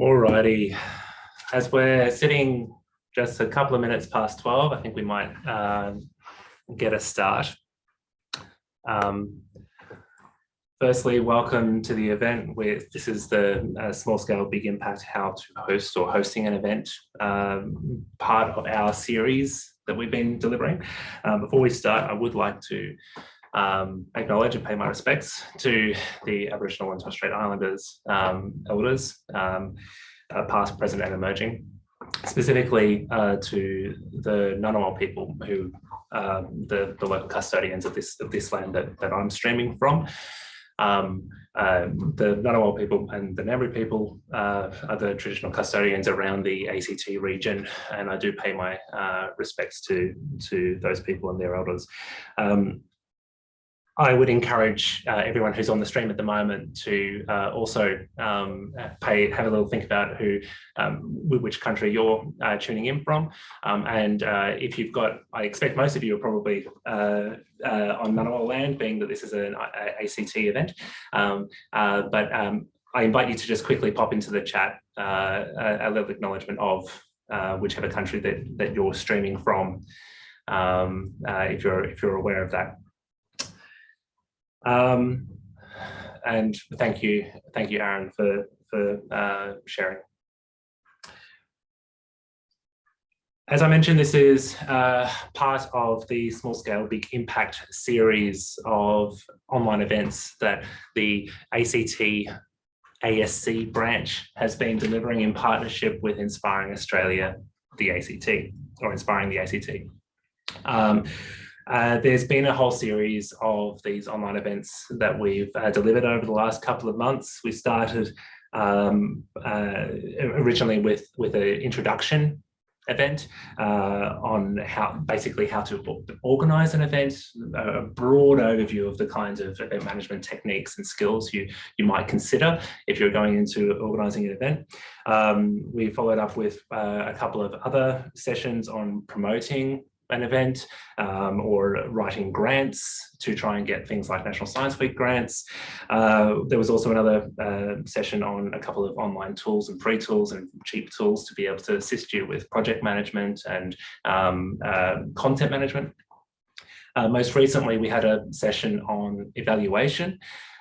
Alrighty, as we're sitting just a couple of minutes past 12, I think we might get a start. Firstly, welcome to the event. This is the Small Scale Big Impact How to Host or Hosting an Event part of our series that we've been delivering. Before we start, I would like to acknowledge and pay my respects to the Aboriginal and Torres Strait Islanders elders, past, present and emerging, specifically to the Ngunnawal people who the local custodians of this land that I'm streaming from. The Ngunnawal people and the Ngambri people are the traditional custodians around the ACT region, and I do pay my respects to those people and their elders. I would encourage everyone who's on the stream at the moment to also have a little think about which country you're tuning in from, and if you've got, I expect most of you are probably on Ngunnawal land, being that this is an ACT event, but I invite you to just quickly pop into the chat a little acknowledgement of whichever country that you're streaming from, if you're aware of that. And thank you, Aaron, for sharing. As I mentioned, this is part of the Small Scale Big Impact series of online events that the ACT ASC branch has been delivering in partnership with Inspiring Australia, the ACT, or Inspiring the ACT. There's been a whole series of these online events that we've delivered over the last couple of months. We started originally with an introduction event on how to organize an event, a broad overview of the kinds of event management techniques and skills you might consider if you're going into organizing an event. We followed up with a couple of other sessions on promoting an event, or writing grants to try and get things like National Science Week grants. There was also another session on a couple of online tools and free tools and cheap tools to be able to assist you with project management and content management. Most recently, we had a session on evaluation,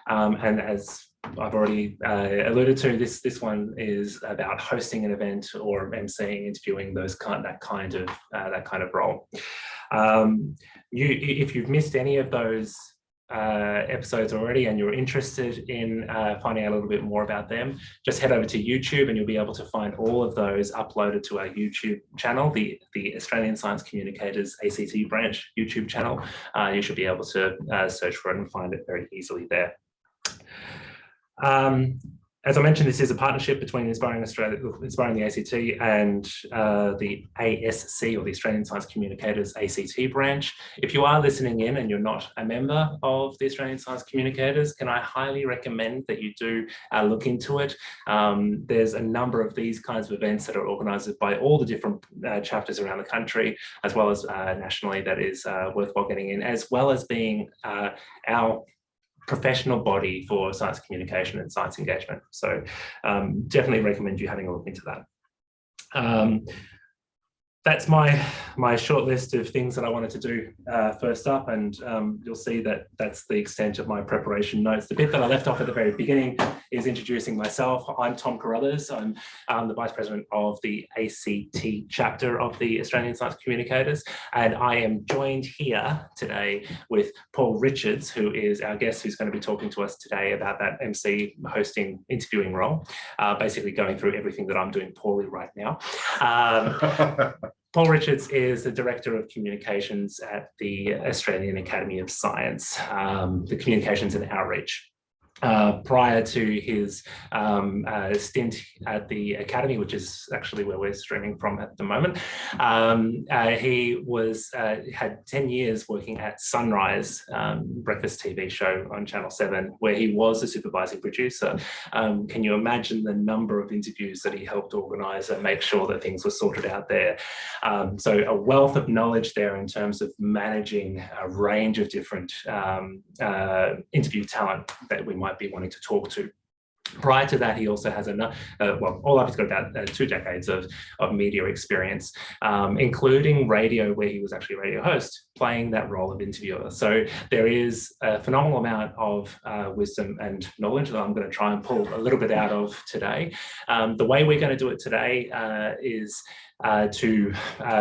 and as I've already alluded to, this one is about hosting an event or emceeing, interviewing, that kind of role. If you've missed any of those episodes already and you're interested in finding out a little bit more about them, just head over to YouTube and you'll be able to find all of those uploaded to our YouTube channel, the Australian Science Communicators ACT branch YouTube channel. You should be able to search for it and find it very easily there. As I mentioned, this is a partnership between Inspiring the ACT and the ASC, or the Australian Science Communicators ACT branch. If you are listening in and you're not a member of the Australian Science Communicators, can I highly recommend that you do look into it. There's a number of these kinds of events that are organised by all the different chapters around the country, as well as nationally, that is worthwhile getting in, as well as being our professional body for science communication and science engagement. So definitely recommend you having a look into that. That's my short list of things that I wanted to do first up, and you'll see that that's the extent of my preparation notes. The bit that I left off at the very beginning is introducing myself. I'm Tom Carruthers. I'm the Vice President of the ACT chapter of the Australian Science Communicators, and I am joined here today with Paul Richards, who is our guest, who's going to be talking to us today about that MC hosting interviewing role, basically going through everything that I'm doing poorly right now. Paul Richards is the Director of Communications at the Australian Academy of Science, the Communications and Outreach. Prior to his stint at the Academy, which is actually where we're streaming from at the moment, he had 10 years working at Sunrise, breakfast TV show on Channel 7, where he was a supervising producer. Can you imagine the number of interviews that he helped organise and make sure that things were sorted out there? So a wealth of knowledge there in terms of managing a range of different interview talent that we might be wanting to talk to. Prior to that, he also has all up, he's got about 2 decades of media experience, including radio, where he was actually a radio host, playing that role of interviewer. So there is a phenomenal amount of wisdom and knowledge that I'm going to try and pull a little bit out of today. The way we're going to do it today is to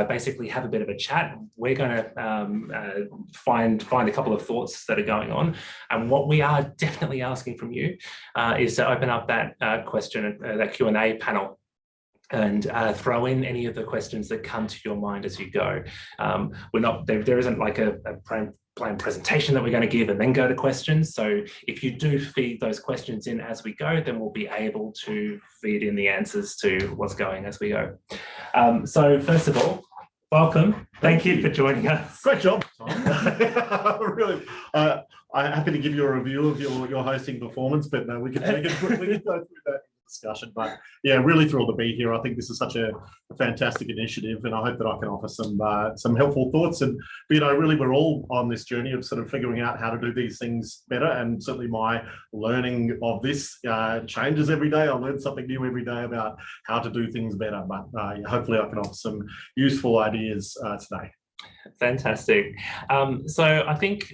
basically have a bit of a chat. We're going to find a couple of thoughts that are going on, and what we are definitely asking from you is to open up that question, that Q&A panel, and throw in any of the questions that come to your mind as you go. We're not there isn't like a planned presentation that we're going to give and then go to questions. So if you do feed those questions in as we go, then we'll be able to feed in the answers to what's going as we go. So first of all, welcome. Thank you for joining us. Great job, Tom. Really, I'm happy to give you a review of your hosting performance, but no, we can go through that discussion. But yeah, really thrilled to be here. I think this is such a fantastic initiative, and I hope that I can offer some helpful thoughts. And really, we're all on this journey of sort of figuring out how to do these things better. And certainly, my learning of this changes every day. I learn something new every day about how to do things better. But hopefully, I can offer some useful ideas today. Fantastic. So I think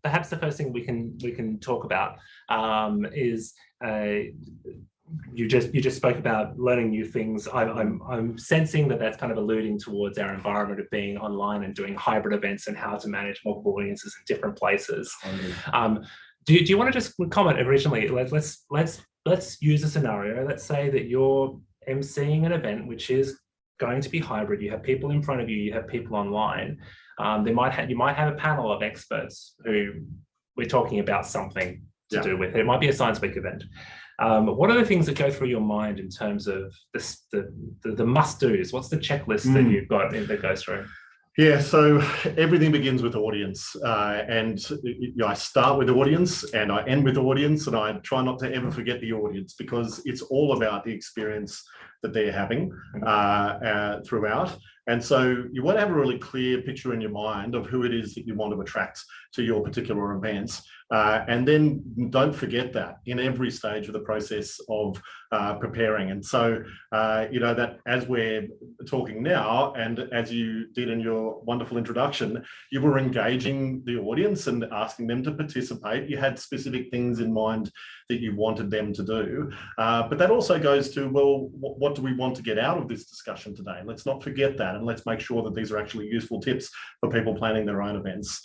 perhaps the first thing we can talk about is you just spoke about learning new things. I'm sensing that that's kind of alluding towards our environment of being online and doing hybrid events and how to manage multiple audiences in different places. Do you want to just comment originally? Let's use a scenario. Let's say that you're emceeing an event which is going to be hybrid. You have people in front of you. You have people online. You might have a panel of experts who we're talking about something to do with. It might be a Science Week event. What are the things that go through your mind in terms of the must-dos? What's the checklist that you've got that goes through? Yeah, so everything begins with audience, and I start with the audience and I end with the audience, and I try not to ever forget the audience, because it's all about the experience that they're having throughout. And so you want to have a really clear picture in your mind of who it is that you want to attract to your particular events. And then don't forget that in every stage of the process of preparing. And so, that as we're talking now, and as you did in your wonderful introduction, you were engaging the audience and asking them to participate. You had specific things in mind that you wanted them to do. But that also goes to, well, what do we want to get out of this discussion today? Let's not forget that, and let's make sure that these are actually useful tips for people planning their own events.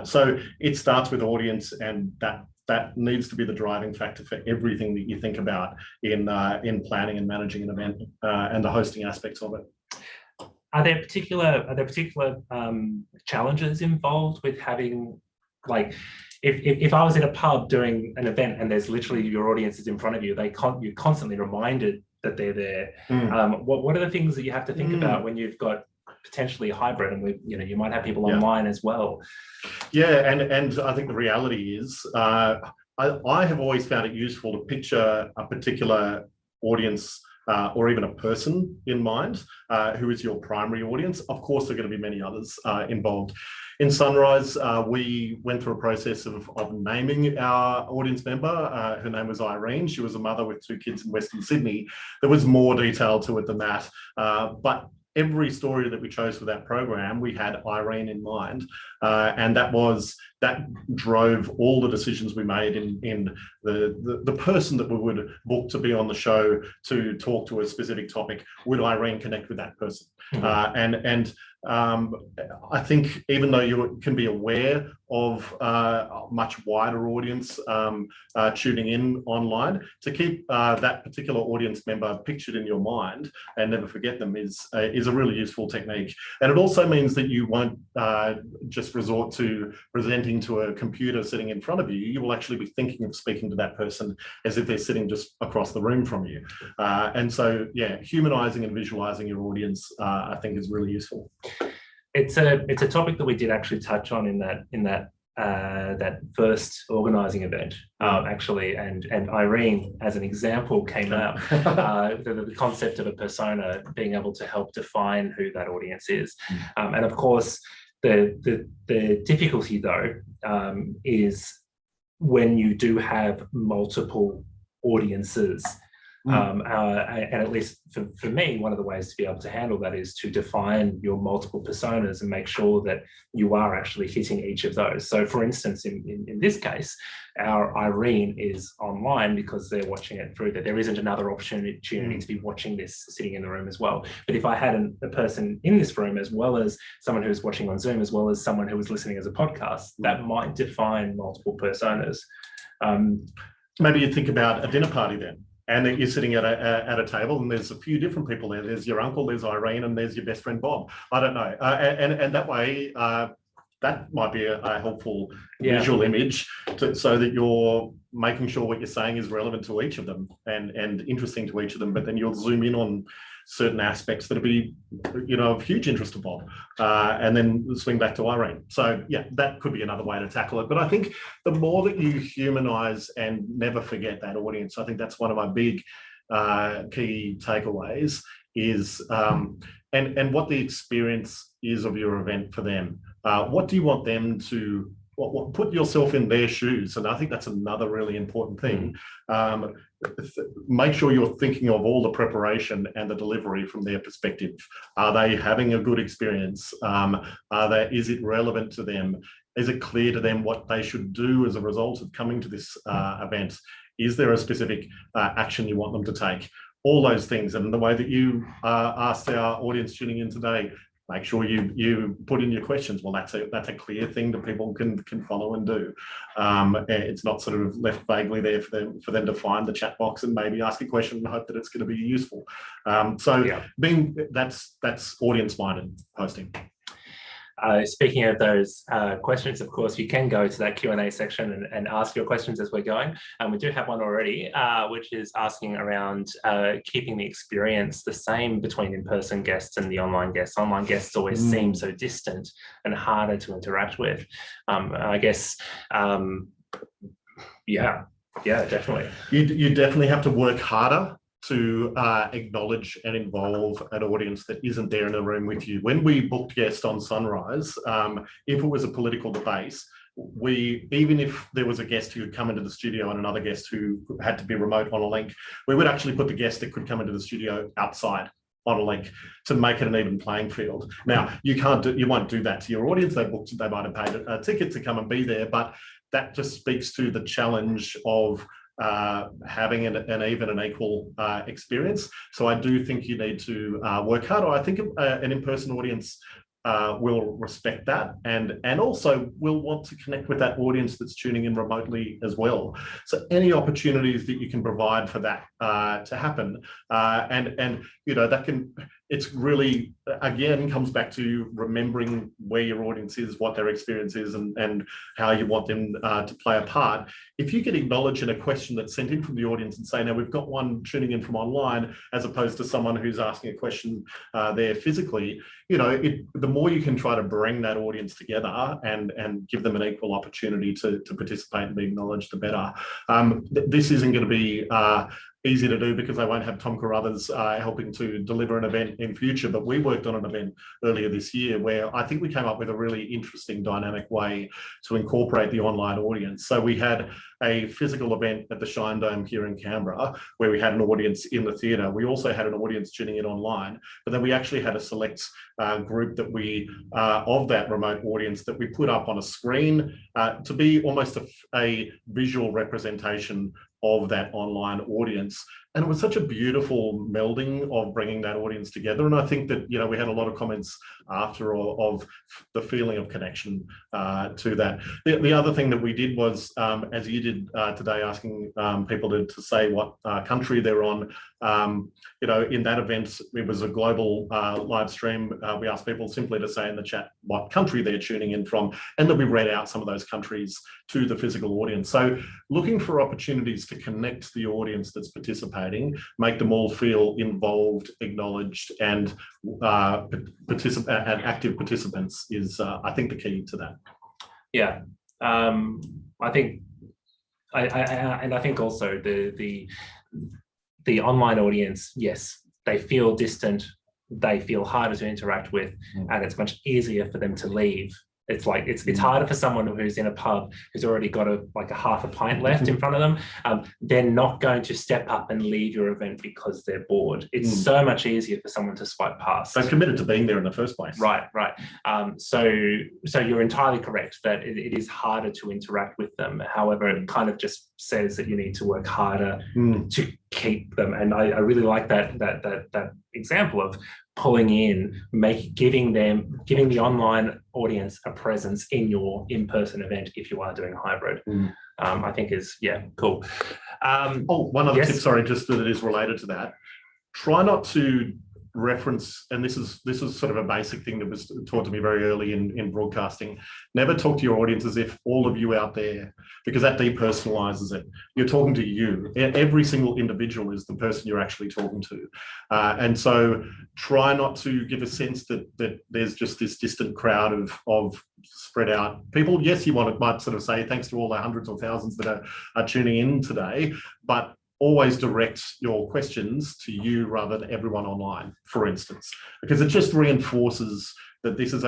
So it starts with audience, and that needs to be the driving factor for everything that you think about in planning and managing an event and the hosting aspects of it. Are there particular challenges involved with having, like, if I was in a pub doing an event and there's literally your audience is in front of you, you're constantly reminded that they're there. What are the things that you have to think about when you've got potentially hybrid, and you might have people online as well? Yeah, and I think the reality is, I have always found it useful to picture a particular audience or even a person in mind who is your primary audience. Of course, there are going to be many others involved. In Sunrise, we went through a process of naming our audience member. Her name was Irene. She was a mother with 2 kids in Western Sydney. There was more detail to it than that, but every story that we chose for that program, we had Irene in mind, and that drove all the decisions we made in the person that we would book to be on the show to talk to a specific topic. Would Irene connect with that person? I think even though you can be aware of a much wider audience tuning in online, to keep that particular audience member pictured in your mind and never forget them is a really useful technique. And it also means that you won't just resort to presenting to a computer sitting in front of you. You will actually be thinking of speaking to that person as if they're sitting just across the room from you. And so, yeah, humanizing and visualizing your audience, I think, is really useful. It's a topic that we did actually touch on in that first organising event, actually, and Irene, as an example, came out. The concept of a persona, being able to help define who that audience is, and of course, the difficulty though is when you do have multiple audiences. And at least for me, one of the ways to be able to handle that is to define your multiple personas and make sure that you are actually hitting each of those. So for instance, in this case, our Irene is online because they're watching it through that. There isn't another opportunity to be watching this sitting in the room as well. But if I had a person in this room, as well as someone who's watching on Zoom, as well as someone who was listening as a podcast, that might define multiple personas. Maybe you think about a dinner party then. And that you're sitting at a table and there's a few different people there. There's your uncle, there's Irene, and there's your best friend, Bob. I don't know. And that way, that might be a helpful visual image so that you're making sure what you're saying is relevant to each of them and interesting to each of them. But then you'll zoom in on certain aspects that'll be, of huge interest to Bob, and then swing back to Irene. So yeah, that could be another way to tackle it. But I think the more that you humanize and never forget that audience, I think that's one of my big key takeaways is, and what the experience is of your event for them. What do you want them to, put yourself in their shoes? And I think that's another really important thing. Make sure you're thinking of all the preparation and the delivery from their perspective. Are they having a good experience? Is it relevant to them? Is it clear to them what they should do as a result of coming to this event? Is there a specific action you want them to take? All those things. And the way that you asked our audience tuning in today, make sure you put in your questions. Well, that's a clear thing that people can follow and do. It's not sort of left vaguely there for them to find the chat box and maybe ask a question and hope that it's going to be useful. That's audience-minded hosting. Speaking of those questions, of course, you can go to that Q&A section and ask your questions as we're going. And we do have one already, which is asking around keeping the experience the same between in-person guests and the online guests. Online guests always seem so distant and harder to interact with. I guess, yeah, definitely. You definitely have to work harder to acknowledge and involve an audience that isn't there in the room with you. When we booked guests on Sunrise, if it was a political debate, even if there was a guest who would come into the studio and another guest who had to be remote on a link, we would actually put the guest that could come into the studio outside on a link to make it an even playing field. Now, you won't do that to your audience. They might have paid a ticket to come and be there, but that just speaks to the challenge of having an even and equal experience. So I do think you need to work harder. I think an in-person audience will respect that and also will want to connect with that audience that's tuning in remotely as well. So any opportunities that you can provide for that to happen, and that can, it's really, again, comes back to remembering where your audience is, what their experience is, and how you want them to play a part. If you can acknowledge in a question that's sent in from the audience and say, now we've got one tuning in from online, as opposed to someone who's asking a question there physically, the more you can try to bring that audience together and give them an equal opportunity to participate and be acknowledged, the better. This isn't going to be easy to do because I won't have Tom Carruthers helping to deliver an event in future, but we worked on an event earlier this year where I think we came up with a really interesting dynamic way to incorporate the online audience. So we had a physical event at the Shine Dome here in Canberra where we had an audience in the theatre. We also had an audience tuning in online, but then we actually had a select group that of that remote audience that we put up on a screen to be almost a visual representation of that online audience. And it was such a beautiful melding of bringing that audience together. And I think that, we had a lot of comments after of the feeling of connection to that. The other thing that we did was, as you did today, asking people to say what country they're on. In that event, it was a global live stream. We asked people simply to say in the chat what country they're tuning in from, and then we read out some of those countries to the physical audience. So looking for opportunities to connect the audience that's participating, make them all feel involved, acknowledged, and active participants is, I think, the key to that. Yeah, I think, I think also the online audience, yes, they feel distant, they feel harder to interact with, and it's much easier for them to leave It's like it's harder for someone who's in a pub who's already got a half a pint left in front of them. They're not going to step up and leave your event because they're bored. It's so much easier for someone to swipe past. They've committed to being there in the first place. Right. So you're entirely correct that it is harder to interact with them. However, it kind of just says that you need to work harder to keep them. And I really like that example of pulling in, giving the online audience a presence in your in-person event if you are doing hybrid. I think is cool. One other tip, sorry, just that is related to that. Try not to reference, and this is sort of a basic thing that was taught to me very early in broadcasting. Never talk to your audience as if all of you out there, because that depersonalizes it. You're talking to you. Every single individual is the person you're actually talking to, and so try not to give a sense that there's just this distant crowd of spread out people. Yes, you might sort of say thanks to all the hundreds or thousands that are tuning in today, but always direct your questions to you rather than everyone online, for instance, because it just reinforces that this is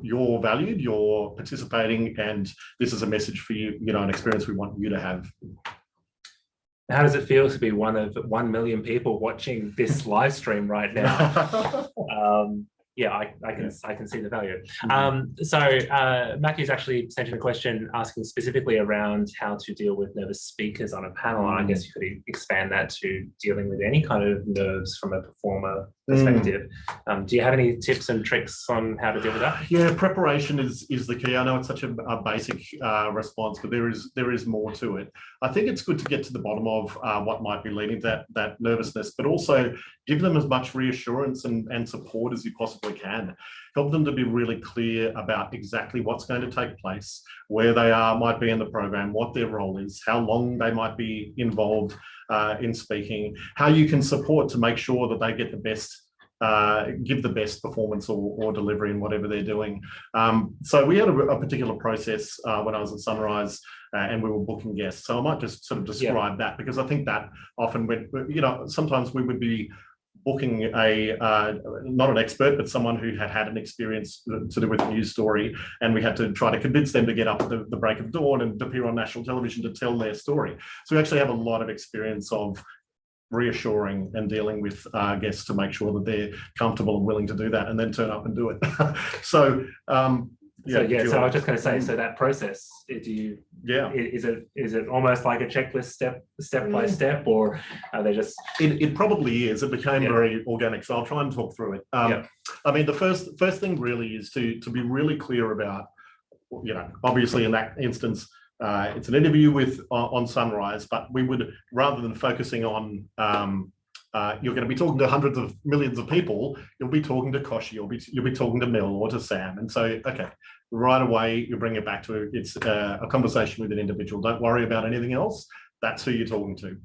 you're valued, you're participating, and this is a message for you, an experience we want you to have. How does it feel to be one of 1 million people watching this live stream right now? I can see the value. So Matthew's actually sent in a question asking specifically around how to deal with nervous speakers on a panel. And I guess you could expand that to dealing with any kind of nerves from a performer perspective. Do you have any tips and tricks on how to deal with that? Yeah, preparation is the key. I know it's such a basic response, but there is more to it. I think it's good to get to the bottom of what might be leading to that nervousness, but also give them as much reassurance and support as you possibly can. Help them to be really clear about exactly what's going to take place, where they might be in the program, what their role is, how long they might be involved in speaking, how you can support to make sure that they get the best, give the best performance or delivery in whatever they're doing. So we had a particular process when I was at Sunrise and we were booking guests. So I might just sort of describe that, because I think that often sometimes we would be booking not an expert, but someone who had an experience to do with a news story, and we had to try to convince them to get up at the break of dawn and appear on national television to tell their story. So we actually have a lot of experience of reassuring and dealing with guests to make sure that they're comfortable and willing to do that, and then turn up and do it. So I was just going to say, so that process, is it almost like a checklist step by step, or are they just? It probably is. It became very organic, so I'll try and talk through it. I mean, the first thing really is to be really clear about, obviously in that instance, it's an interview on Sunrise, but we would, rather than focusing on you're going to be talking to hundreds of millions of people, you'll be talking to Koshi, you'll be talking to Mel or to Sam. And so, okay, right away, you bring it back to it's a conversation with an individual. Don't worry about anything else. That's who you're talking to.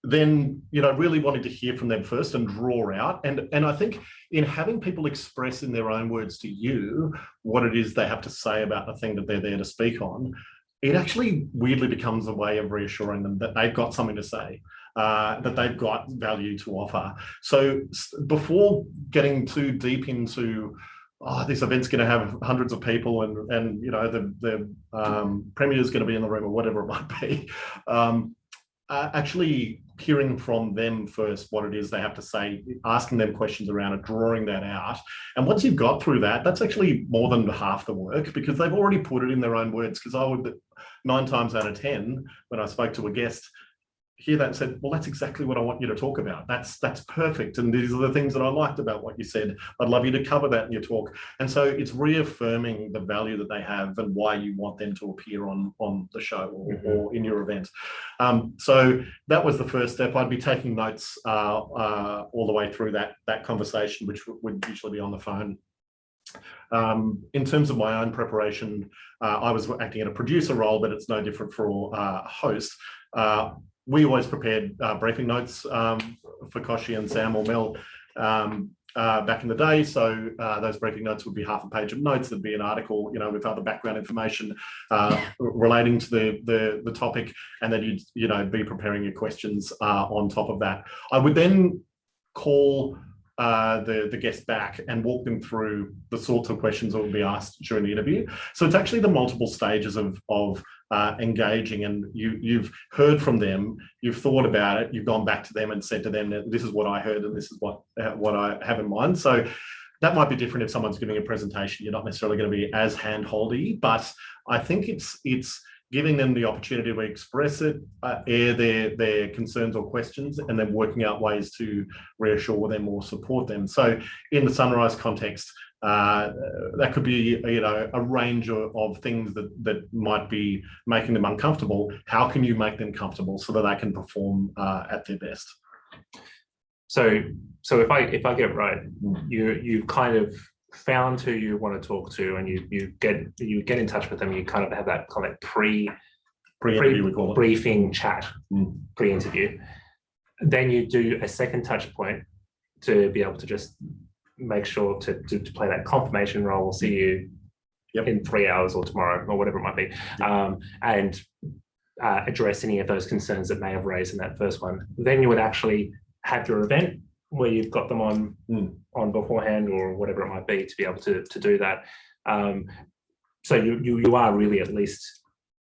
Then, really wanting to hear from them first and draw out. And I think in having people express in their own words to you what it is they have to say about the thing that they're there to speak on, it actually weirdly becomes a way of reassuring them that they've got something to say, that they've got value to offer. So before getting too deep into, this event's going to have hundreds of people and the premier is going to be in the room or whatever it might be, actually hearing from them first what it is they have to say, asking them questions around it, drawing that out. And once you've got through that, that's actually more than half the work, because they've already put it in their own words. Because I would, 9 times out of 10, when I spoke to a guest, hear that and said, well, that's exactly what I want you to talk about. That's perfect. And these are the things that I liked about what you said. I'd love you to cover that in your talk. And so it's reaffirming the value that they have and why you want them to appear on the show or in your event. So that was the first step. I'd be taking notes all the way through that conversation, which would usually be on the phone. In terms of my own preparation, I was acting in a producer role, but it's no different for a host. We always prepared briefing notes for Koshi and Sam or Mel back in the day. So those briefing notes would be half a page of notes. There'd be an article, with other background information relating to the topic, and then you'd be preparing your questions on top of that. I would then call the guest back and walk them through the sorts of questions that will be asked during the interview. So it's actually the multiple stages of engaging, and you've heard from them, you've thought about it, you've gone back to them and said to them that this is what I heard and this is what I have in mind. So that might be different if someone's giving a presentation. You're not necessarily going to be as hand-holdy, but I think it's giving them the opportunity to express it, air their concerns or questions, and then working out ways to reassure them or support them. So in the Sunrise context, that could be, a range of things that might be making them uncomfortable. How can you make them comfortable so that they can perform at their best? So if I get it right, you've kind of found who you want to talk to, and you get in touch with them. You kind of have that kind of pre-interview, we call it, briefing chat, pre-interview. Then you do a second touch point to be able to just make sure to play that confirmation role. We'll see you in 3 hours or tomorrow or whatever it might be, and address any of those concerns that may have raised in that first one. Then you would actually have your event where you've got them on beforehand or whatever it might be to be able to do that. So you are really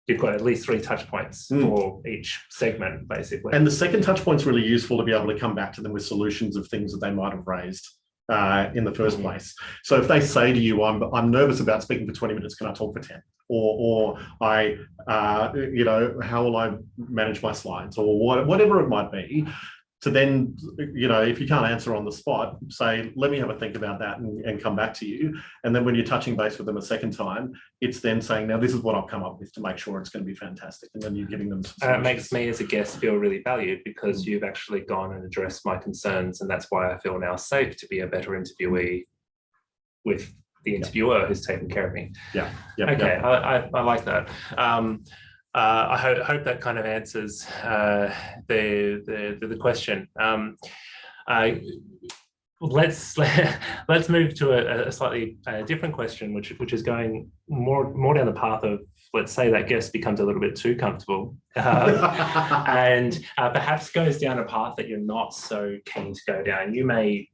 you've got at least 3 touch points for each segment, basically. And the second touch point's really useful to be able to come back to them with solutions of things that they might have raised in the first place. So if they say to you, I'm nervous about speaking for 20 minutes, can I talk for 10? Or I, how will I manage my slides, or whatever it might be. To then, if you can't answer on the spot, say, let me have a think about that and come back to you. And then when you're touching base with them a second time, it's then saying, now this is what I'll come up with to make sure it's going to be fantastic. And then you're giving them some solutions. It makes me as a guest feel really valued, because you've actually gone and addressed my concerns. And that's why I feel now safe to be a better interviewee with the interviewer who's taking care of me. Yeah. Okay, I like that. I hope that kind of answers the question. Let's move to a slightly different question, which is going more down the path of, let's say that guest becomes a little bit too comfortable and perhaps goes down a path that you're not so keen to go down. You may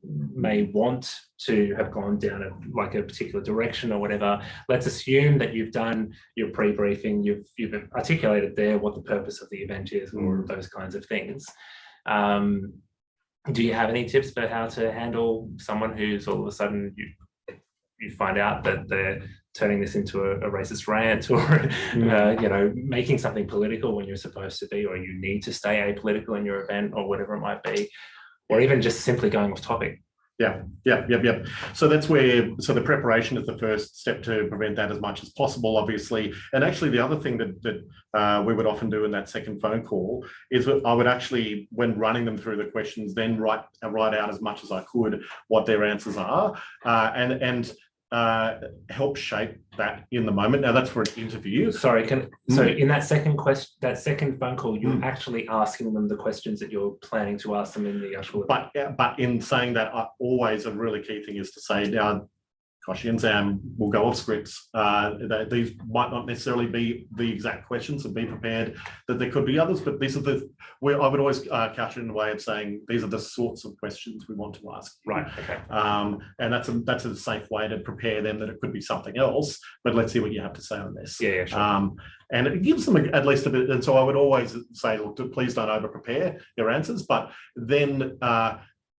want to have gone down a particular direction or whatever. Let's assume that you've done your pre-briefing, you've articulated there what the purpose of the event is, or those kinds of things. Do you have any tips for how to handle someone who's all of a sudden you find out that they're turning this into a racist rant, or making something political when you're supposed to be, or you need to stay apolitical in your event, or whatever it might be, or even just simply going off topic? Yeah. So that's so the preparation is the first step to prevent that as much as possible, obviously. And actually the other thing that we would often do in that second phone call is I would actually, when running them through the questions, then write out as much as I could what their answers are, and help shape that in the moment. Now that's for an interview. Sorry, so in that second phone call, you're actually asking them the questions that you're planning to ask them in the actual. But in saying that, always a really key thing is to say, now, Koshi and Sam will go off scripts. These might not necessarily be the exact questions, and be prepared that there could be others, but these are where I would always couch it in a way of saying, these are the sorts of questions we want to ask. Right, okay. And that's a safe way to prepare them that it could be something else, but let's see what you have to say on this. Yeah, sure. And it gives them at least a bit, and so I would always say, look, please don't over-prepare your answers, but then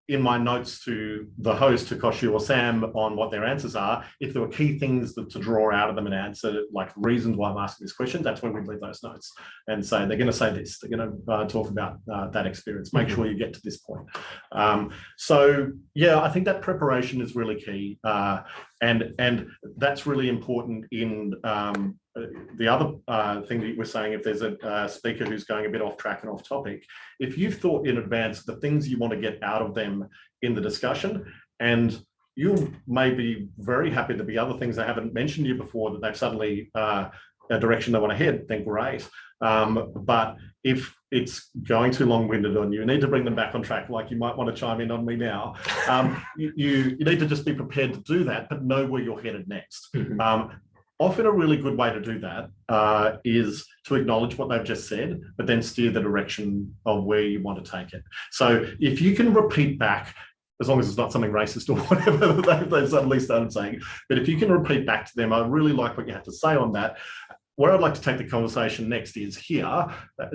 in my notes to the host, to Koshi or Sam, on what their answers are, if there were key things to draw out of them and answer, like reasons why I'm asking this question, that's when we leave those notes and say, they're going to say this, they're going to talk about that experience. Make sure you get to this point. So yeah, I think that preparation is really key. And that's really important in the other thing that you were saying, if there's a speaker who's going a bit off track and off topic, if you've thought in advance the things you want to get out of them in the discussion, and you may be very happy to be other things they haven't mentioned to you before, that they've suddenly a direction they want to head, then great. But if it's going too long-winded on you need to bring them back on track, like you might want to chime in on me now, you need to just be prepared to do that, but know where you're headed next. Often a really good way to do that is to acknowledge what they've just said, but then steer the direction of where you want to take it. So if you can repeat back as long as it's not something racist or whatever that they've suddenly started saying. But if you can repeat back to them, I really like what you had to say on that. Where I'd like to take the conversation next is here,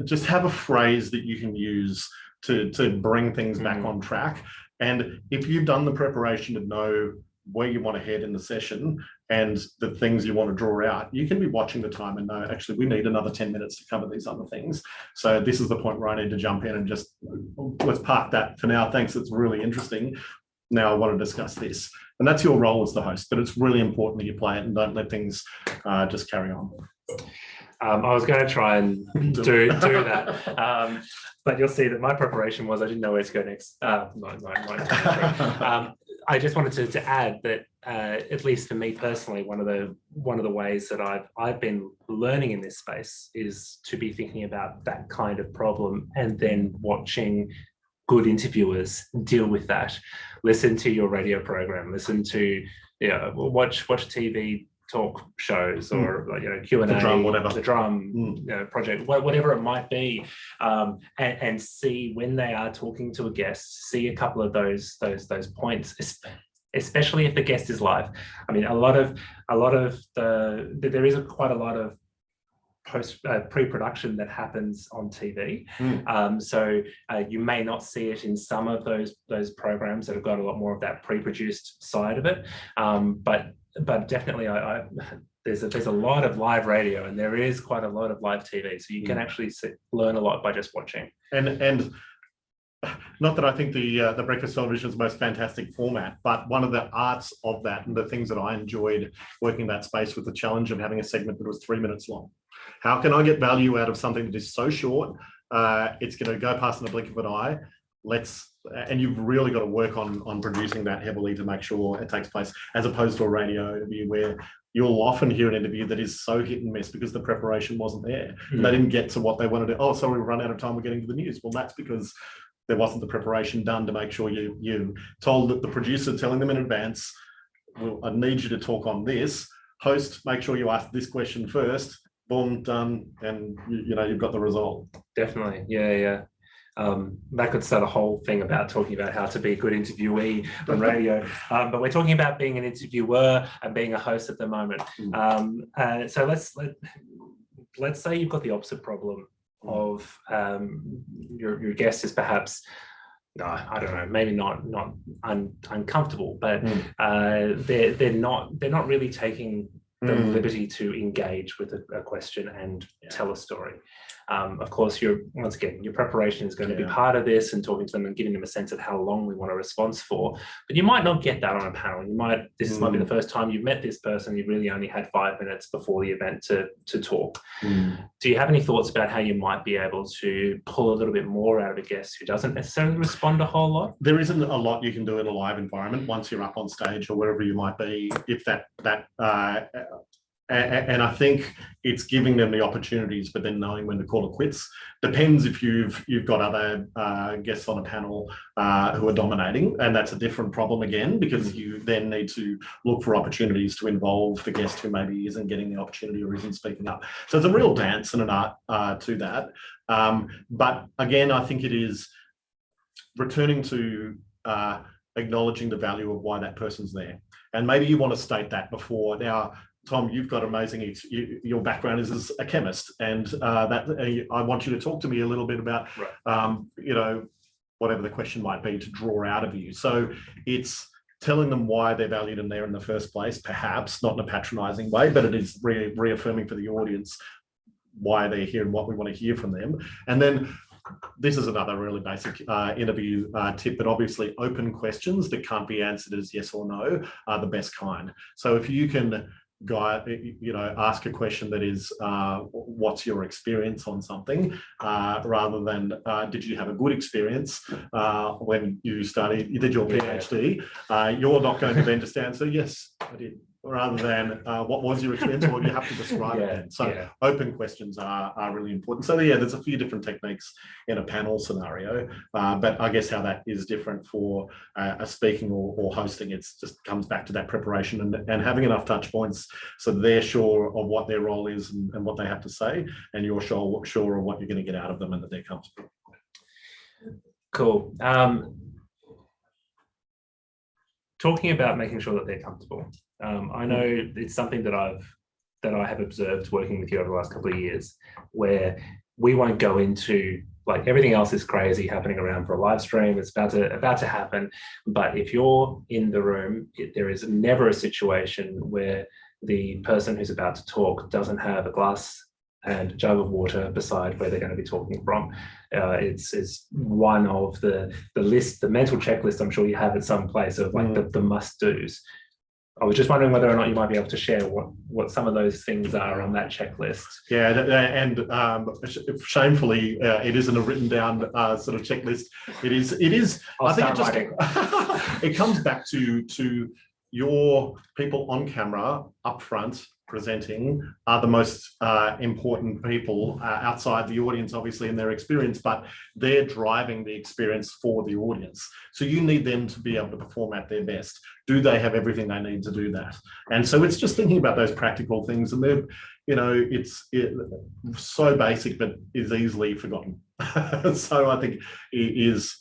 just have a phrase that you can use to bring things back on track. And if you've done the preparation to know where you want to head in the session and the things you want to draw out, you can be watching the time and know, actually, we need another 10 minutes to cover these other things. So this is the point where I need to jump in and just, let's park that for now. Thanks, it's really interesting. Now I want to discuss this. And that's your role as the host, but it's really important that you play it and don't let things just carry on. I was going to try and do that, but you'll see that my preparation was I didn't know where to go next. I just wanted to add that, at least for me personally, one of the ways that I've been learning in this space is to be thinking about that kind of problem and then watching good interviewers deal with that. Listen to your radio program. Listen to watch TV talk shows or Q&A, the drum project, whatever it might be, and see when they are talking to a guest, see a couple of those points, especially if the guest is live. I mean, there is quite a lot of pre-production that happens on TV. So you may not see it in some of those programs that have got a lot more of that pre-produced side of it, but definitely there's a lot of live radio and there is quite a lot of live TV, so you can actually learn a lot by just watching. And not that I think the breakfast television is the most fantastic format, but one of the arts of that and the things that I enjoyed working in that space was the challenge of having a segment that was 3 minutes long. How can I get value out of something that is so short? It's going to go past in the blink of an eye. And you've really got to work on producing that heavily to make sure it takes place, as opposed to a radio interview where you'll often hear an interview that is so hit and miss because the preparation wasn't there. They didn't get to what they wanted to. Oh, sorry, we've run out of time. We're getting to the news. Well, that's because there wasn't the preparation done to make sure you told that the producer telling them in advance, well, I need you to talk on this. Host, make sure you ask this question first. Boom, done, and you've got the result. Definitely, yeah. That could start a whole thing about talking about how to be a good interviewee on radio, but we're talking about being an interviewer and being a host at the moment. So let's say you've got the opposite problem of your guest is perhaps, I don't know, maybe not uncomfortable, but they're not really taking the liberty to engage with a question and tell a story. Of course, once again, your preparation is going to be part of this and talking to them and giving them a sense of how long we want a response for. But you might not get that on a panel. This might be the first time you've met this person. You've really only had 5 minutes before the event to talk. Do you have any thoughts about how you might be able to pull a little bit more out of a guest who doesn't necessarily respond a whole lot? There isn't a lot you can do in a live environment once you're up on stage or wherever you might be. If and I think it's giving them the opportunities, but then knowing when to call it quits. Depends if you've got other guests on a panel who are dominating, and that's a different problem again, because you then need to look for opportunities to involve the guest who maybe isn't getting the opportunity or isn't speaking up. So it's a real dance and an art to that. But again, I think it is returning to acknowledging the value of why that person's there. And maybe you want to state that before. Now, Tom, you've got amazing, your background is as a chemist, and I want you to talk to me a little bit about, whatever the question might be to draw out of you. So it's telling them why they're valued and there in the first place, perhaps not in a patronizing way, but it is reaffirming for the audience why they're here and what we want to hear from them. And then this is another really basic interview tip, but obviously open questions that can't be answered as yes or no are the best kind. So if you can ask a question that is, what's your experience on something, rather than did you have a good experience when you did your PhD? You're not going to then just answer, yes, I did, rather than what was your experience, or you have to describe it. So open questions are really important. So there's a few different techniques in a panel scenario, but I guess how that is different for a speaking or hosting, it just comes back to that preparation and having enough touch points so they're sure of what their role is and what they have to say, and you're sure of what you're going to get out of them and that they're comfortable. Cool. talking about making sure that they're comfortable. I know it's something that I have observed working with you over the last couple of years, where we won't go into, like, everything else is crazy happening around for a live stream. It's about to happen. But if you're in the room, there is never a situation where the person who's about to talk doesn't have a glass and a jug of water beside where they're going to be talking from. It's one of the mental checklist I'm sure you have at some place of, like, the must-dos. I was just wondering whether or not you might be able to share what some of those things are on that checklist. Yeah, and shamefully, it isn't a written down sort of checklist. It is. I think it comes back to your people on camera up front presenting are the most important people outside the audience, obviously, in their experience, but they're driving the experience for the audience. So you need them to be able to perform at their best. Do they have everything they need to do that? And so it's just thinking about those practical things, and they're, it's so basic, but is easily forgotten. So I think it is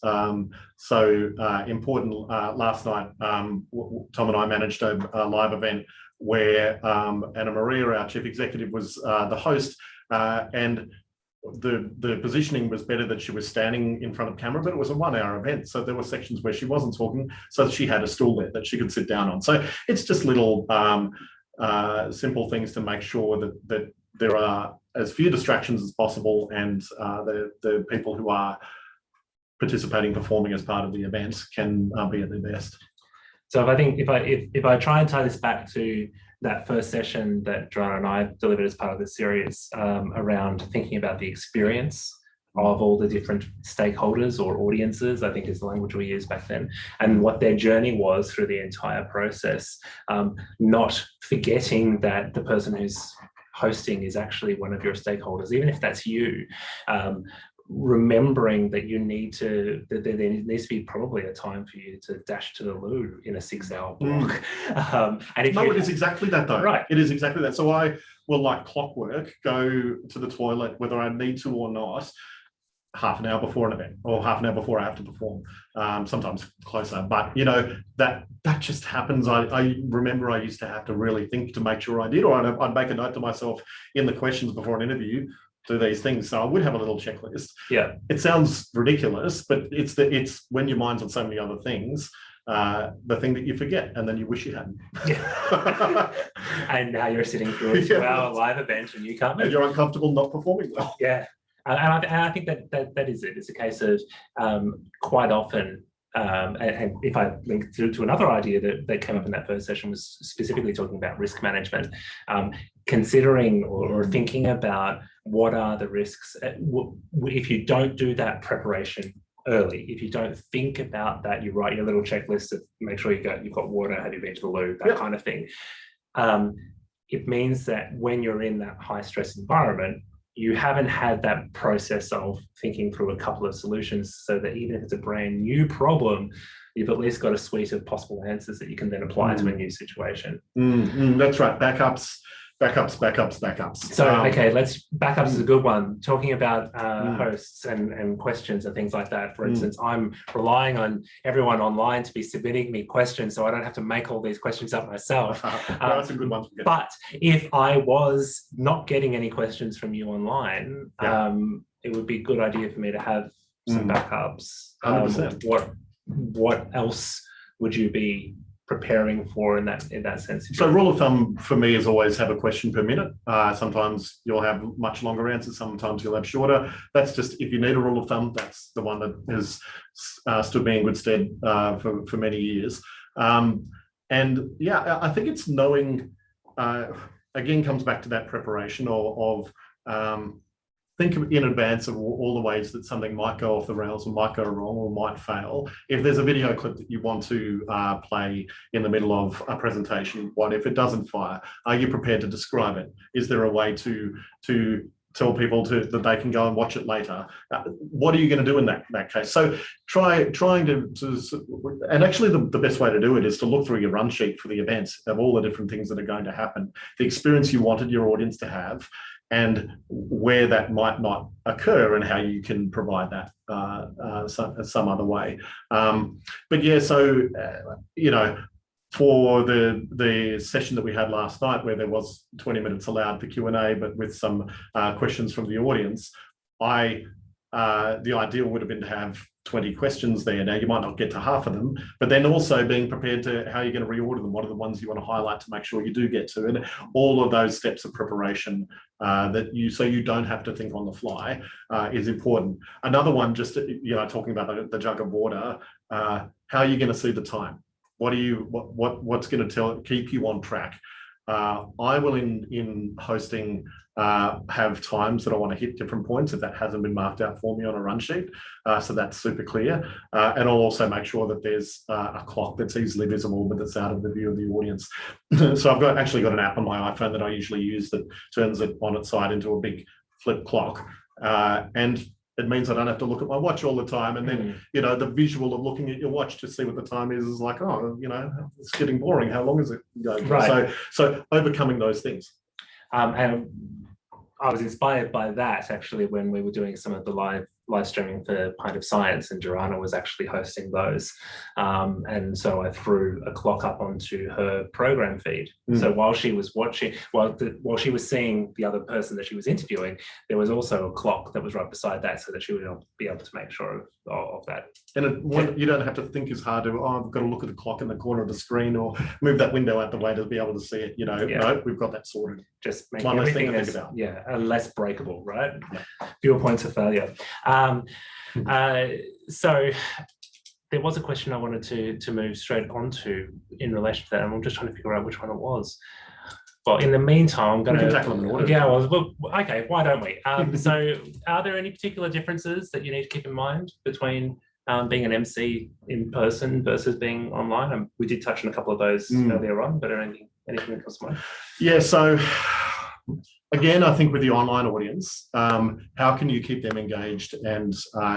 so important. Last night, Tom and I managed a live event where Anna Maria, our chief executive, was the host, and the positioning was better that she was standing in front of camera, but it was a 1 hour event. So there were sections where she wasn't talking, so she had a stool there that she could sit down on. So it's just little simple things to make sure that there are as few distractions as possible, and the people who are participating, performing as part of the event can be at their best. So if I try and tie this back to that first session that Joanna and I delivered as part of the series, around thinking about the experience of all the different stakeholders or audiences, I think is the language we used back then, and what their journey was through the entire process, not forgetting that the person who's hosting is actually one of your stakeholders, even if that's you. Remembering that there needs to be probably a time for you to dash to the loo in a 6-hour block. And it is exactly that, though. Right. It is exactly that. So I will, like clockwork, go to the toilet, whether I need to or not, half an hour before an event or half an hour before I have to perform, sometimes closer. But, that just happens. I remember I used to have to really think to make sure I did, or I'd make a note to myself in the questions before an interview, do these things. So I would have a little checklist. Yeah. It sounds ridiculous, but it's when your mind's on so many other things, the thing that you forget and then you wish you hadn't. Yeah. And now you're sitting through a 2-hour live event and you can't. And you're uncomfortable not performing well. Yeah. And I think that is it. It's a case of quite often, and if I link to another idea that came up in that first session, was specifically talking about risk management, considering or thinking about what are the risks. If you don't do that preparation early, if you don't think about that, you write your little checklist of make sure you've got water, have you been to the loo, that kind of thing. It means that when you're in that high stress environment, you haven't had that process of thinking through a couple of solutions, so that even if it's a brand new problem, you've at least got a suite of possible answers that you can then apply to a new situation. That's right. Backups. So, okay, backups is a good one. Talking about hosts and questions and things like that. For instance, I'm relying on everyone online to be submitting me questions, so I don't have to make all these questions up myself. That's a good one. But if I was not getting any questions from you online, it would be a good idea for me to have some backups. 100%. What else would you be preparing for in that sense? So rule of thumb for me is always have a question per minute. Sometimes you'll have much longer answers, sometimes you'll have shorter. That's just, if you need a rule of thumb, that's the one that has stood me in good stead for many years. And yeah, I think it's knowing, again, comes back to that preparation of think in advance of all the ways that something might go off the rails or might go wrong or might fail. If there's a video clip that you want to play in the middle of a presentation, what if it doesn't fire? Are you prepared to describe it? Is there a way to tell people that they can go and watch it later? What are you going to do in that case? So trying to and actually the best way to do it is to look through your run sheet for the events of all the different things that are going to happen, the experience you wanted your audience to have, and where that might not occur and how you can provide that some other way. But yeah, so, for the session that we had last night, where there was 20 minutes allowed for Q&A, but with some questions from the audience, the ideal would have been to have 20 questions there. Now, you might not get to half of them, but then also being prepared to how you're going to reorder them. What are the ones you want to highlight to make sure you do get to? And all of those steps of preparation so you don't have to think on the fly is important. Another one, just talking about the jug of water, how are you going to see the time? What's going to keep you on track? I will in hosting have times that I want to hit different points if that hasn't been marked out for me on a run sheet. So that's super clear. And I'll also make sure that there's a clock that's easily visible, but that's out of the view of the audience. So I've actually got an app on my iPhone that I usually use that turns it on its side into a big flip clock. And it means I don't have to look at my watch all the time. And then, the visual of looking at your watch to see what the time is like, oh, it's getting boring. How long is it going? Right. So overcoming those things. And I was inspired by that actually when we were doing some of the live streaming for Pint of Science, and Joanna was actually hosting those. And so I threw a clock up onto her program feed. So while she was watching, while she was seeing the other person that she was interviewing, there was also a clock that was right beside that, so that she would be able to make sure of that. And you don't have to think as hard to, I've got to look at the clock in the corner of the screen or move that window out the way to be able to see it. No, we've got that sorted. Just make everything less breakable, right? Yeah. Fewer points of failure. So there was a question I wanted to move straight onto in relation to that, and I'm just trying to figure out which one it was. Well, in the meantime, I'm going to tackle them in order. Yeah, well, okay, why don't we? So are there any particular differences that you need to keep in mind between being an MC in person versus being online? And we did touch on a couple of those earlier on, but anything that comes to mind? Yeah, so again, I think with the online audience, how can you keep them engaged and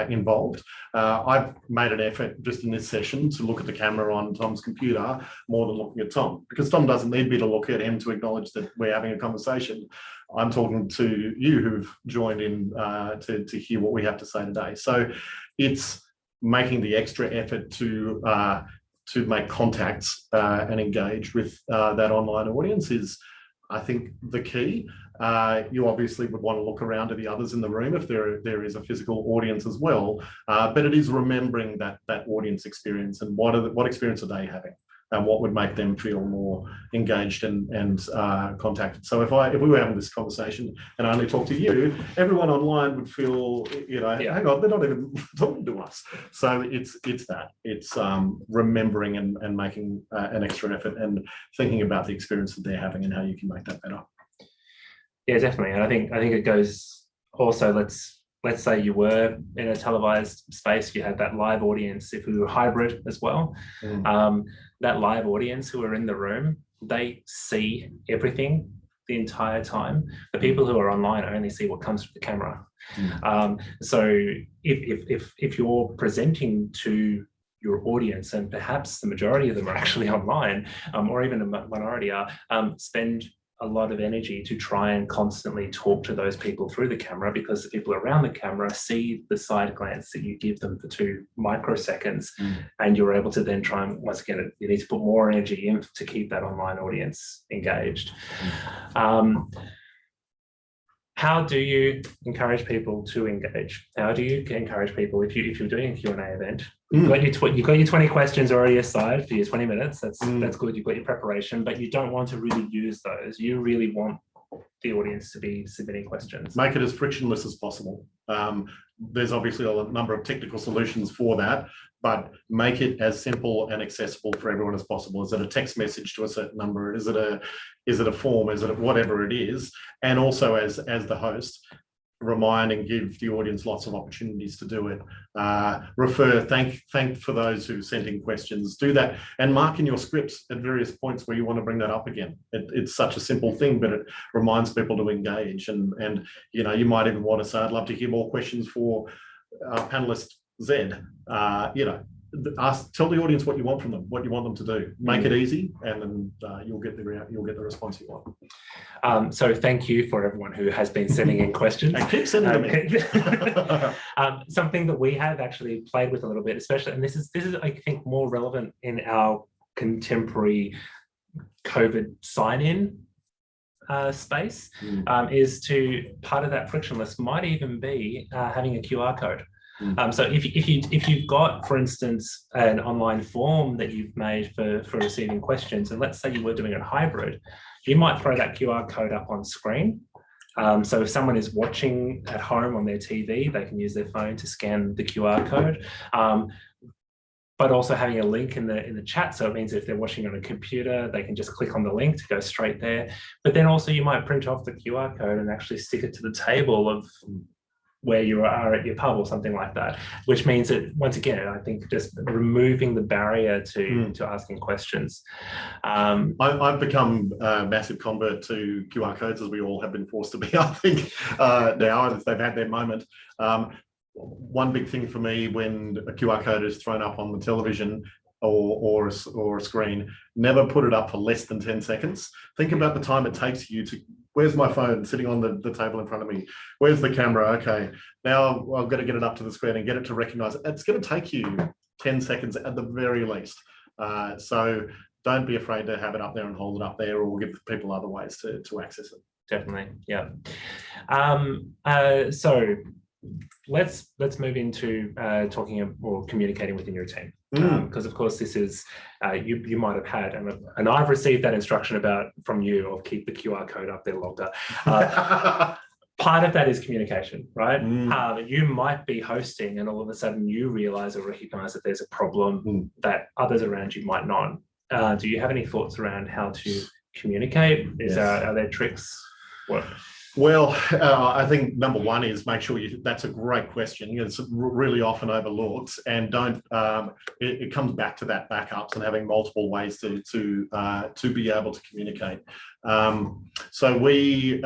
involved? I've made an effort just in this session to look at the camera on Tom's computer more than looking at Tom, because Tom doesn't need me to look at him to acknowledge that we're having a conversation. I'm talking to you who've joined in to hear what we have to say today. So it's making the extra effort to make contacts and engage with that online audience is, I think, the key. You obviously would want to look around to the others in the room if there is a physical audience as well, but it is remembering that audience experience and what experience are they having and what would make them feel more engaged and contacted. So if we were having this conversation and I only talk to you, everyone online would feel, hang on, they're not even talking to us. So it's remembering and making an extra effort and thinking about the experience that they're having and how you can make that better. Yeah, definitely. And I think it goes also, let's say you were in a televised space, you had that live audience, if we were hybrid as well, that live audience who are in the room, they see everything the entire time. The people who are online only see what comes through the camera. So if you're presenting to your audience, and perhaps the majority of them are actually online, or even a minority are, spend a lot of energy to try and constantly talk to those people through the camera, because the people around the camera see the side glance that you give them for 2 microseconds, and you're able to then try and, once again, you need to put more energy in to keep that online audience engaged. How do you encourage people to engage? How do you encourage people if you're doing a Q&A event? You've got your 20 questions already aside for your 20 minutes. That's good. You've got your preparation, but you don't want to really use those. You really want the audience to be submitting questions. Make it as frictionless as possible. There's obviously a number of technical solutions for that, but make it as simple and accessible for everyone as possible. Is it a text message to a certain number? Is it a form? Is it whatever it is? And also as the host, remind and give the audience lots of opportunities to do it. Thank for those who sent in questions. Do that and mark in your scripts at various points where you want to bring that up again. It's such a simple thing, but it reminds people to engage. And you might even want to say, I'd love to hear more questions for panelist Z. tell the audience what you want from them, what you want them to do. Make it easy, and then you'll get the response you want. So thank you for everyone who has been sending in questions. And keep sending them in. Something that we have actually played with a little bit, especially, and this is I think more relevant in our contemporary COVID sign-in space, is to part of that frictionless might even be having a QR code. So if you've got, for instance, an online form that you've made for receiving questions, and let's say you were doing it hybrid, you might throw that QR code up on screen. So if someone is watching at home on their TV, they can use their phone to scan the QR code. But also having a link in the chat, so it means if they're watching on a computer, they can just click on the link to go straight there. But then also you might print off the QR code and actually stick it to the table of where you are at your pub or something like that, which means that, once again, I think just removing the barrier to asking questions. I've become a massive convert to QR codes, as we all have been forced to be, I think, now, as they've had their moment. One big thing for me when a QR code is thrown up on the television or a screen, never put it up for less than 10 seconds. Think about the time it takes you to, where's my phone sitting on the table in front of me? Where's the camera? Okay, now I've got to get it up to the screen and get it to recognize it. It's going to take you 10 seconds at the very least. So don't be afraid to have it up there and hold it up there, or give people other ways to access it. Definitely, yeah. So let's move into talking or communicating within your team, because of course this is you might have had, and I've received that instruction from you of keep the QR code up there longer. Part of that is communication, right? You might be hosting and all of a sudden you realize or recognize that there's a problem that others around you might not. Do you have any thoughts around how to communicate? Are there tricks? Well, I think number one is make sure that's a great question. It's really often overlooked, and don't. It comes back to that backups and having multiple ways to be able to communicate. So we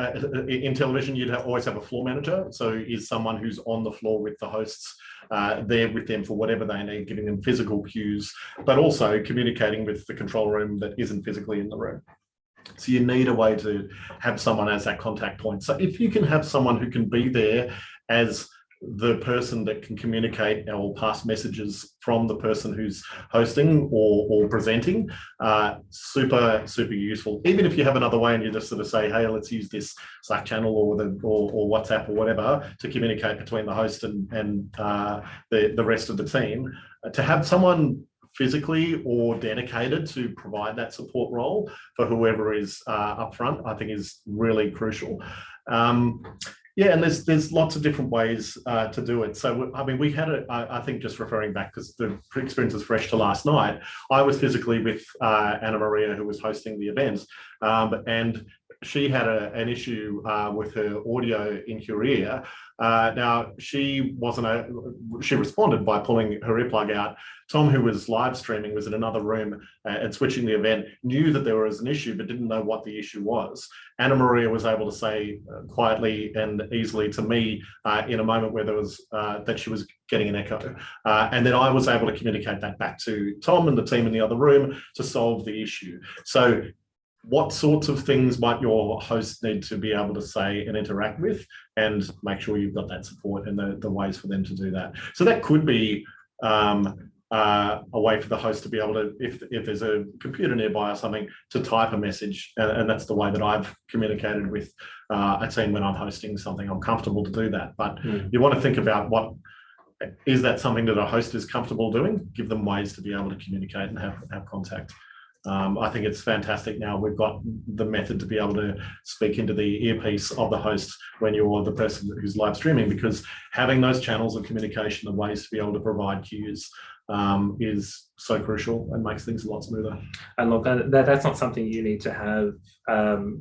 in television, you'd always have a floor manager. So is someone who's on the floor with the hosts, there with them for whatever they need, giving them physical cues, but also communicating with the control room that isn't physically in the room. So you need a way to have someone as that contact point. So if you can have someone who can be there as the person that can communicate or pass messages from the person who's hosting or presenting, super useful. Even if you have another way and you just sort of say, hey, let's use this Slack channel or WhatsApp or whatever to communicate between the host and the rest of the team, to have someone physically or dedicated to provide that support role for whoever is up front, I think is really crucial. Yeah, and there's lots of different ways to do it. So, I mean, we had I think, just referring back, because the experience is fresh to last night, I was physically with Anna Maria, who was hosting the event, and she had an issue with her audio in her ear. Now, she responded by pulling her earplug out. Tom, who was live streaming, was in another room and switching the event, knew that there was an issue, but didn't know what the issue was. Anna Maria was able to say quietly and easily to me in a moment where there was that she was getting an echo. And then I was able to communicate that back to Tom and the team in the other room to solve the issue. So what sorts of things might your host need to be able to say and interact with, and make sure you've got that support and the ways for them to do that. So that could be a way for the host to be able to, if there's a computer nearby or something, to type a message. And that's the way that I've communicated with a team when I'm hosting something. I'm comfortable to do that. But you want to think about is that something that a host is comfortable doing? Give them ways to be able to communicate and have contact. I think it's fantastic now we've got the method to be able to speak into the earpiece of the host when you're the person who's live streaming, because having those channels of communication and ways to be able to provide cues is so crucial and makes things a lot smoother. And look, that's not something you need to have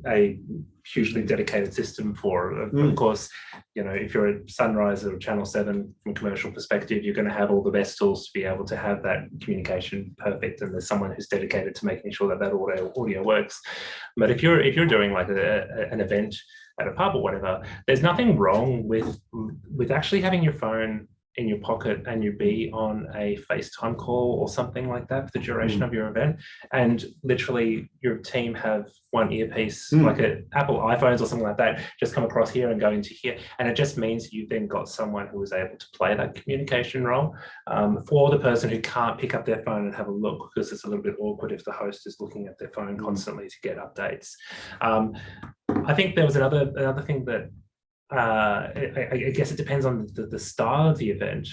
a hugely dedicated system for. Of course, you know, if you're at Sunrise or Channel 7 from a commercial perspective, you're going to have all the best tools to be able to have that communication perfect, and there's someone who's dedicated to making sure that audio works. But if you're doing like an event at a pub or whatever, there's nothing wrong with actually having your phone in your pocket and you be on a FaceTime call or something like that for the duration of your event, and literally your team have one earpiece, like an Apple iPhones or something like that, just come across here and go into here, and it just means you then got someone who is able to play that communication role for the person who can't pick up their phone and have a look, because it's a little bit awkward if the host is looking at their phone constantly to get updates. I think there was another thing that I guess it depends on the style of the event.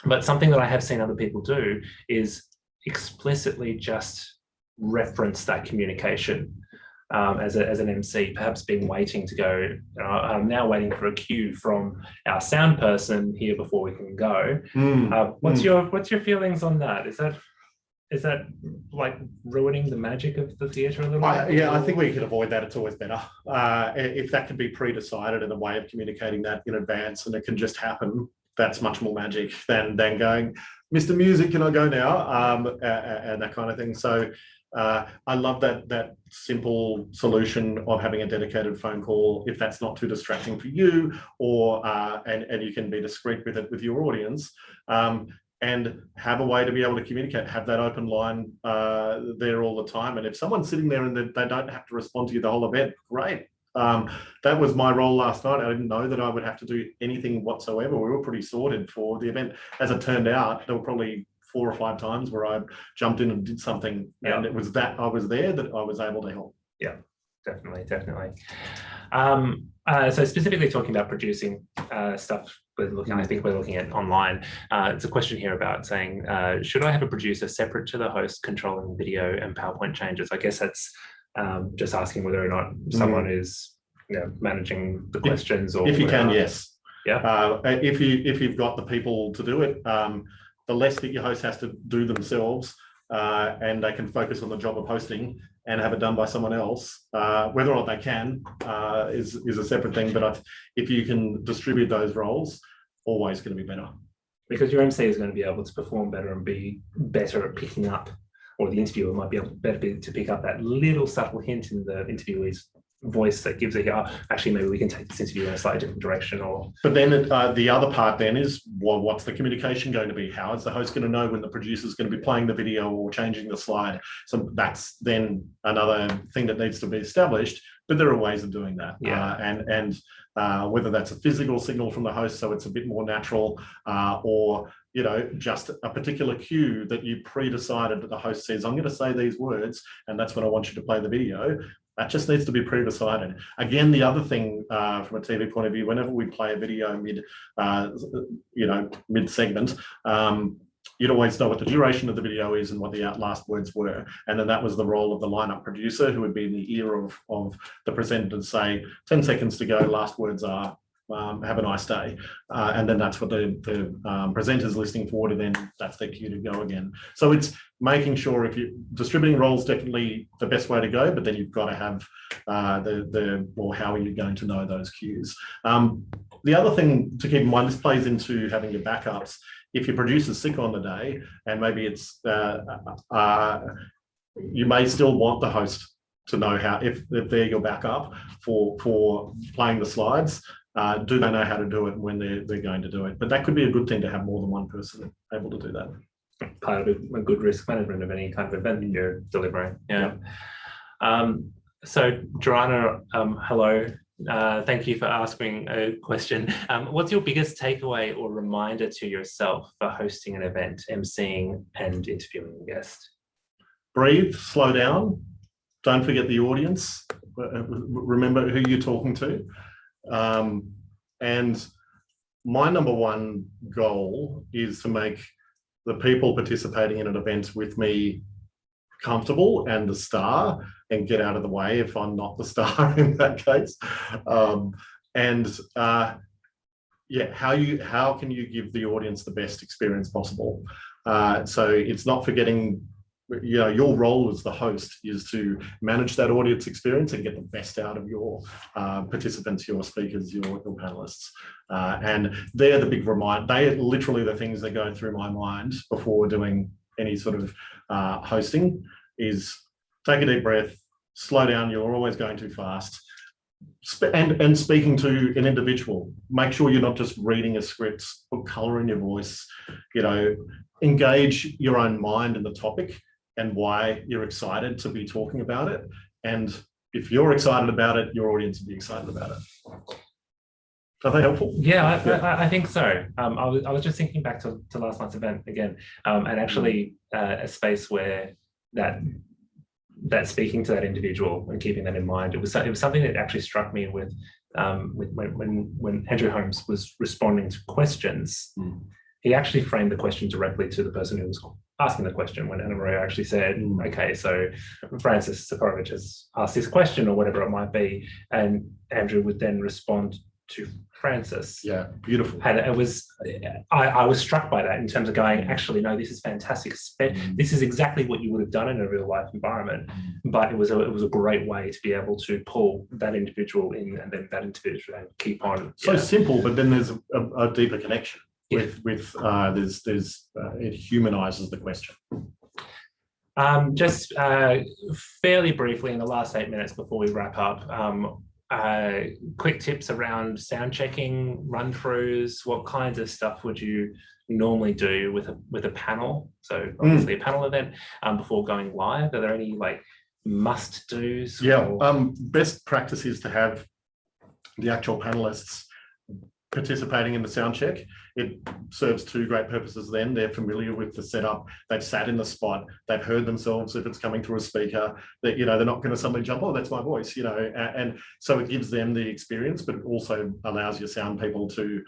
But something that I have seen other people do is explicitly just reference that communication as an MC, perhaps been waiting to go, I'm now waiting for a cue from our sound person here before we can go. What's your feelings on that? Is that like ruining the magic of the theatre a little bit? Yeah, I think we can avoid that. It's always better. If that can be pre-decided in a way of communicating that in advance and it can just happen, that's much more magic than going, Mr. Music, can I go now? And that kind of thing. So I love that simple solution of having a dedicated phone call, if that's not too distracting for you, or and you can be discreet with it with your audience. And have a way to be able to communicate, have that open line there all the time. And if someone's sitting there and they don't have to respond to you the whole event, great. That was my role last night. I didn't know that I would have to do anything whatsoever. We were pretty sorted for the event. As it turned out, there were probably 4 or 5 times where I jumped in and did something, and it was that I was there that I was able to help. Yeah, definitely. So specifically talking about producing stuff, I think we're looking at online. It's a question here about saying, should I have a producer separate to the host controlling video and PowerPoint changes? I guess that's just asking whether or not someone is managing the questions. Or if you can, yes. Yeah. If you've got the people to do it, the less that your host has to do themselves, and they can focus on the job of hosting and have it done by someone else. Whether or not they can is a separate thing, but if you can distribute those roles, always going to be better. Because your MC is going to be able to perform better and be better at picking up, or the interviewer might be able to pick up that little subtle hint in the interviewee's voice that gives a actually maybe we can take this interview in a slightly different direction. But then the other part then is, well, what's the communication going to be? How is the host going to know when the producer is going to be playing the video or changing the slide? So that's then another thing that needs to be established, but there are ways of doing that. And whether that's a physical signal from the host so it's a bit more natural, or just a particular cue that you pre-decided that the host says, I'm going to say these words and that's when I want you to play the video. That just needs to be pre-decided. Again, the other thing from a TV point of view, whenever we play a video mid-segment, you'd always know what the duration of the video is and what the last words were. And then that was the role of the lineup producer, who would be in the ear of the presenter to say, 10 seconds to go, last words are, have a nice day. And then that's what the presenter's listening for, and then that's their cue to go again. So it's making sure, if you're distributing roles, definitely the best way to go, but then you've got to have how are you going to know those cues? The other thing to keep in mind, this plays into having your backups. If your producer's sick on the day, and maybe it's, you may still want the host to know how, if they're your backup for playing the slides, do they know how to do it when they're going to do it? But that could be a good thing to have more than one person able to do that. Part of a good risk management of any kind of event that you're delivering. Yeah. So Joanna, hello. Thank you for asking a question. What's your biggest takeaway or reminder to yourself for hosting an event, emceeing and interviewing a guest? Breathe, slow down. Don't forget the audience. Remember who you're talking to. And my number one goal is to make the people participating in an event with me comfortable and the star, and get out of the way if I'm not the star in that case. How can you give the audience the best experience possible? So it's not forgetting, your role as the host is to manage that audience experience and get the best out of your participants, your speakers, your panelists. And they're the big reminder. They are literally the things that go through my mind before doing any sort of hosting, is take a deep breath, slow down. You're always going too fast. And speaking to an individual, make sure you're not just reading a script, put color in your voice, engage your own mind in the topic and why you're excited to be talking about it. And if you're excited about it, your audience will be excited about it. Are they helpful? Yeah, I think so. I was just thinking back to last night's event again, and actually a space where that speaking to that individual and keeping that in mind, it was something that actually struck me with when Andrew Holmes was responding to questions. He actually framed the question directly to the person who was asking the question. When Anna Maria actually said, okay, so Francis Sokorovich has asked this question or whatever it might be, and Andrew would then respond to Francis. Yeah, beautiful. And it was, I was struck by that in terms of going, actually, no, this is fantastic. This is exactly what you would have done in a real life environment. But it was a great way to be able to pull that individual in and then that individual and keep on. So simple, but then there's a deeper connection. It humanizes the question. Just fairly briefly in the last 8 minutes before we wrap up, quick tips around sound checking, run-throughs. What kinds of stuff would you normally do with a panel? So obviously a panel event before going live. Are there any like must-dos? Best practice is to have the actual panelists participating in the sound check. It serves two great purposes then. They're familiar with the setup. They've sat in the spot. They've heard themselves if it's coming through a speaker. That they're not going to suddenly jump, oh, that's my voice, and so it gives them the experience, but it also allows your sound people to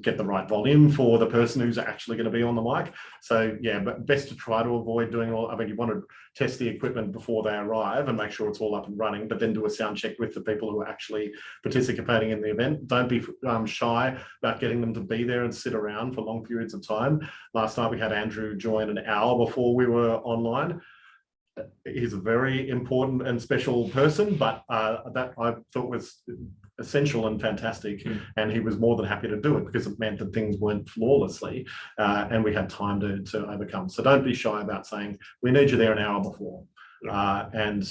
get the right volume for the person who's actually going to be on the mic. So yeah, but best to try to avoid doing all, you want to test the equipment before they arrive and make sure it's all up and running, but then do a sound check with the people who are actually participating in the event. Don't be shy about getting them to be there and sit around for long periods of time. Last night we had Andrew join an hour before we were online. He's a very important and special person, but that I thought was essential and fantastic. And he was more than happy to do it because it meant that things went flawlessly and we had time to overcome. So don't be shy about saying, we need you there an hour before. And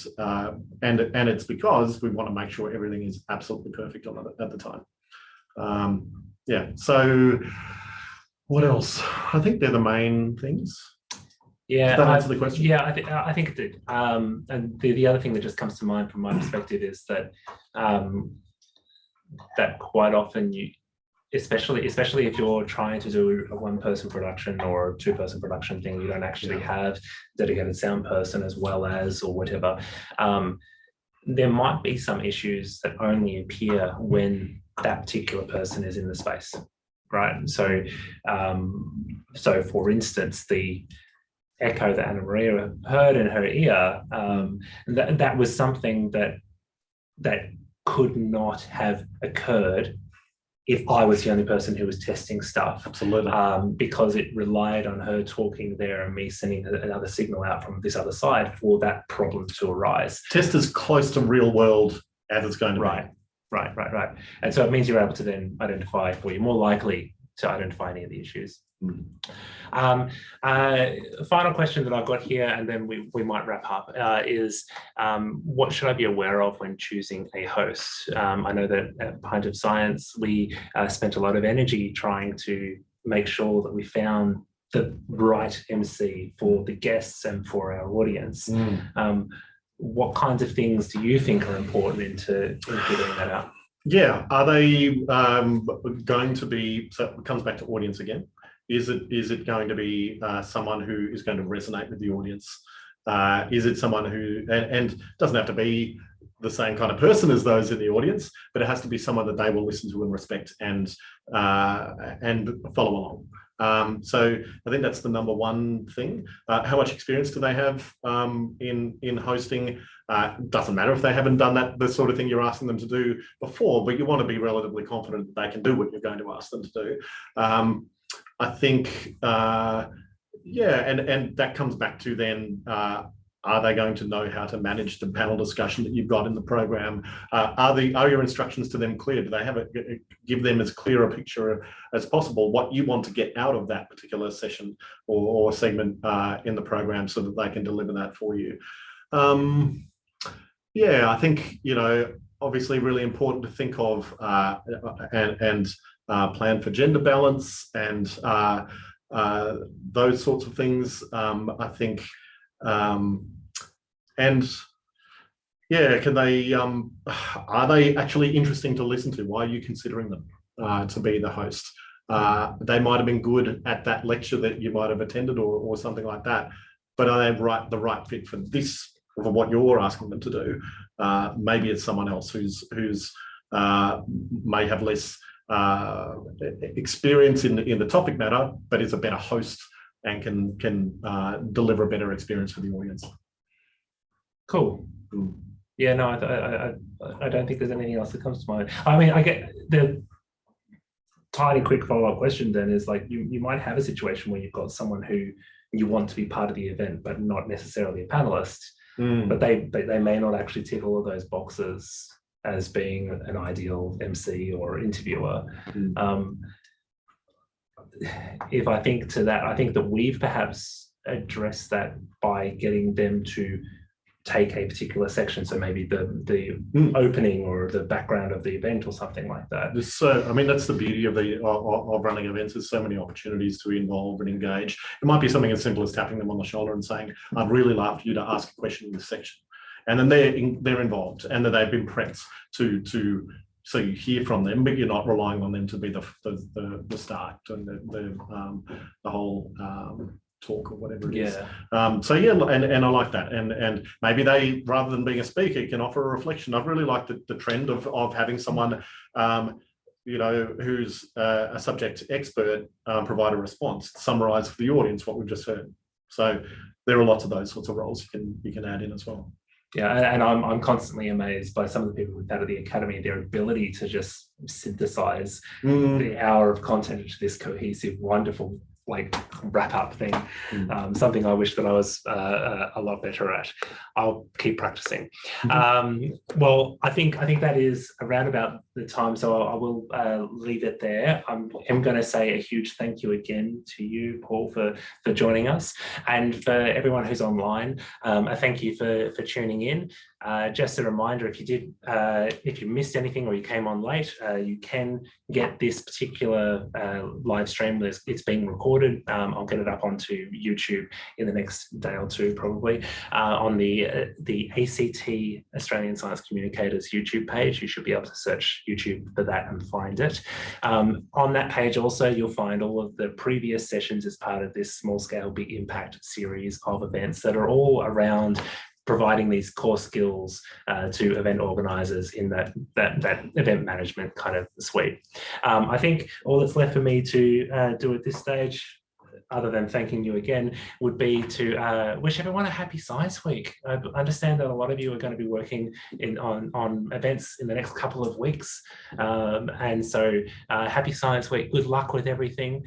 it's because we want to make sure everything is absolutely perfect on it at the time. So what else? I think they're the main things. Yeah, does that answer the question? Yeah, I think it did. And the other thing that just comes to mind from my perspective is that that quite often especially if you're trying to do a one-person production or a two-person production thing, you don't actually have dedicated sound person as well as or whatever. There might be some issues that only appear when that particular person is in the space, right? So, for instance, the echo that Anna Maria heard in her ear, that was something that could not have occurred if I was the only person who was testing stuff. Absolutely. Because it relied on her talking there and me sending another signal out from this other side for that problem to arise. Test as close to real world as it's going to be. Right. And so it means you're able to then identify, or you're more likely to identify any of the issues. Final question that I've got here, and then we might wrap up, is what should I be aware of when choosing a host? I know that at Pint of Science, we spent a lot of energy trying to make sure that we found the right MC for the guests and for our audience. What kinds of things do you think are important into figuring that out? Yeah, are they going to be, so it comes back to audience again. Is it going to be someone who is going to resonate with the audience? Is it someone who, and doesn't have to be the same kind of person as those in the audience, but it has to be someone that they will listen to and respect and follow along. So I think that's the number one thing. How much experience do they have in hosting? Doesn't matter if they haven't done the sort of thing you're asking them to do before, but you want to be relatively confident that they can do what you're going to ask them to do. I think, and that comes back to then, are they going to know how to manage the panel discussion that you've got in the program? Are your instructions to them clear? Do they have give them as clear a picture as possible what you want to get out of that particular session or segment in the program so that they can deliver that for you? I think, obviously really important to think of and plan for gender balance and those sorts of things. I think, and yeah, can they, are they actually interesting to listen to? Why are you considering them to be the host? They might have been good at that lecture that you might have attended or something like that, but are they the right fit for this, for what you're asking them to do? Maybe it's someone else who's may have less experience in the topic matter, but is a better host and can deliver a better experience for the audience. Cool. Yeah, no, I don't think there's anything else that comes to mind. I mean, I get the tiny quick follow-up question then is like, you might have a situation where you've got someone who you want to be part of the event, but not necessarily a panelist, but they may not actually tick all of those boxes as being an ideal MC or interviewer. If I think to that, I think that we've perhaps addressed that by getting them to take a particular section, so maybe the opening or the background of the event or something like that. So, I mean, that's the beauty of of running events. There's so many opportunities to involve and engage. It might be something as simple as tapping them on the shoulder and saying, "I'd really love for you to ask a question in this section," and then they're involved and that they've been prepped to. So you hear from them, but you're not relying on them to be the start and the whole talk or whatever it is. So yeah, and I like that, and maybe they, rather than being a speaker, can offer a reflection. I've really liked the trend of having someone you know, who's a subject expert provide a response, summarize for the audience what we've just heard. So there are lots of those sorts of roles you can add in as well. Yeah, and I'm constantly amazed by some of the people we've had at the Academy, their ability to just synthesize the hour of content into this cohesive, wonderful, like, wrap up thing. Something I wish that I was a lot better at. I'll keep practicing. Well, I think that is around about the time, so I will leave it there. I'm going to say a huge thank you again to you, Paul, for joining us, and for everyone who's online. A thank you for tuning in. Just a reminder, if you missed anything or you came on late, you can get this particular live stream. It's being recorded. I'll get it up onto YouTube in the next day or two, probably, on the ACT Australian Science Communicators YouTube page. You should be able to search YouTube for that and find it. On that page also, you'll find all of the previous sessions as part of this Small Scale Big Impact series of events that are all around providing these core skills to event organisers in that event management kind of suite. I think all that's left for me to do at this stage, other than thanking you again, would be to wish everyone a happy Science Week. I understand that a lot of you are going to be working on events in the next couple of weeks. And so happy Science Week, good luck with everything.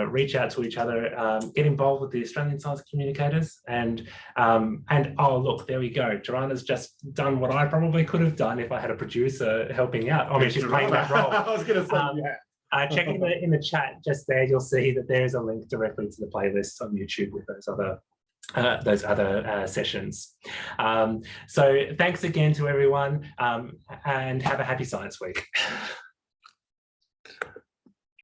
Reach out to each other, get involved with the Australian Science Communicators, and oh, look, there we go. Joanna's just done what I probably could have done if I had a producer helping out. I mean, she's playing that role. I was going to say, yeah. Check in the chat just there, you'll see that there is a link directly to the playlist on YouTube with those other sessions. So thanks again to everyone, and have a happy Science Week.